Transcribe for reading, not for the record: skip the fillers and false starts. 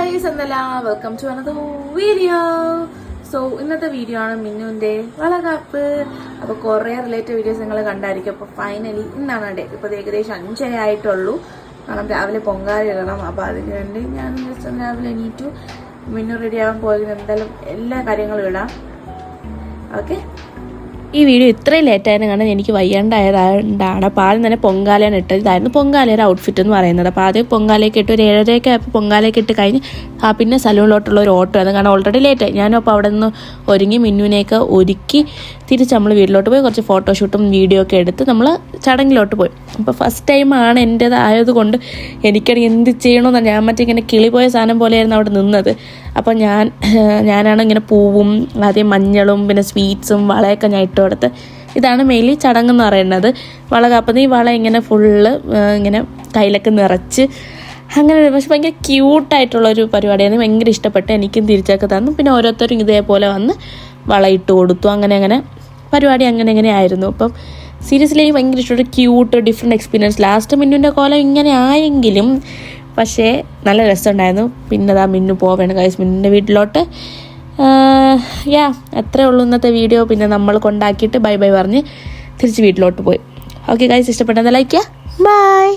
guys, welcome to another video. So ഇന്നത്തെ video ആണ് മിന്നുവിന്റെ വളകാപ്പ്. അപ്പോൾ കുറേ റിലേറ്റഡ് വീഡിയോസ് നിങ്ങൾ കണ്ടായിരിക്കും. അപ്പോൾ ഫൈനലി ഇന്നാണ് ഡേ. ഇപ്പോൾ ഏകദേശം 5 ആയിട്ടുള്ളൂ. കാരണം രാവിലെ പൊങ്കാല ഇടണം. അപ്പോൾ അതിന് വേണ്ടി ഞാൻ ജസ്റ്റ് രാവിലെ എണീറ്റു മിന്നു റെഡി ആവാൻ പോയത് എന്തായാലും എല്ലാ കാര്യങ്ങളും ഇടാം. ഓക്കെ, ഈ വീഡിയോ ഇത്രയും ലേറ്റായിരുന്നു കാരണം എനിക്ക് വയ്യാണ്ടായതുകൊണ്ടാണ്. അപ്പോൾ ആദ്യം തന്നെ പൊങ്കാലയാണ് ഇട്ടത്. ഇതായിരുന്നു പൊങ്കാലയുടെ ഔട്ട്ഫിറ്റ് എന്ന് പറയുന്നത്. അപ്പോൾ ആദ്യം പൊങ്കാലയൊക്കെ ഇട്ട് ഒരു 7:30 ആയപ്പോൾ പൊങ്കാലയൊക്കെ ഇട്ട് കഴിഞ്ഞ് പിന്നെ സലൂണിലോട്ടുള്ള ഒരു ഓട്ടോ ആയിരുന്നു. കാരണം ഓൾറെഡി ലേറ്റായി. ഞാനും അപ്പോൾ അവിടെ നിന്ന് ഒരുങ്ങി മിന്നുവിനെയൊക്കെ ഒരുക്കി തിരിച്ച് നമ്മൾ വീട്ടിലോട്ട് പോയി കുറച്ച് ഫോട്ടോഷൂട്ടും വീഡിയോ ഒക്കെ എടുത്ത് നമ്മൾ ചടങ്ങിലോട്ട് പോയി. അപ്പോൾ ഫസ്റ്റ് ടൈമാണ് എൻ്റേതായതുകൊണ്ട് എനിക്കറിയാം എന്ത് ചെയ്യണമെന്നാണ്. ഞാൻ മറ്റേ ഇങ്ങനെ കിളി പോയ സാധനം പോലെയായിരുന്നു അവിടെ നിന്നത്. അപ്പോൾ ഞാനാണ് ഇങ്ങനെ പൂവും ആദ്യം മഞ്ഞളും പിന്നെ സ്വീറ്റ്സും വളയൊക്കെ ഞാൻ ഇട്ട് കൊടുത്ത്. ഇതാണ് മെയിൻലി ചടങ്ങെന്ന് പറയുന്നത്. വള കാപ്പുന്ന ഈ വള ഇങ്ങനെ ഫുള്ള് ഇങ്ങനെ കയ്യിലൊക്കെ നിറച്ച് അങ്ങനെ. പക്ഷെ ഭയങ്കര ക്യൂട്ടായിട്ടുള്ളൊരു പരിപാടിയാണ്. ഭയങ്കര ഇഷ്ടപ്പെട്ട് എനിക്കും തിരിച്ചൊക്കെ തന്നു. പിന്നെ ഓരോരുത്തരും ഇതേപോലെ വന്ന് വള ഇട്ട് കൊടുത്തു. അങ്ങനെ പരിപാടി അങ്ങനെ ആയിരുന്നു. അപ്പം സീരിയസ്ലി ഭയങ്കര ഇഷ്ടപ്പെട്ടു. Cute different experience. ലാസ്റ്റ് മിന്നുവിൻ്റെ കോലം ഇങ്ങനെ ആയെങ്കിലും പക്ഷേ നല്ല രസമുണ്ടായിരുന്നു. പിന്നെ മിന്നു പോവേണം ഗൈസ് മിന്നുവിൻ്റെ വീട്ടിലോട്ട്. അത്രേ ഉള്ളൂ ഇന്നത്തെ വീഡിയോ. പിന്നെ നമ്മൾ കൊണ്ടാക്കിയിട്ട് ബൈ പറഞ്ഞ് തിരിച്ച് വീട്ടിലോട്ട് പോയി. ഓക്കെ ഗൈസ്, ഇഷ്ടപ്പെട്ടെന്നാൽ ലൈക്ക് ചെയ്യുക. ബൈ.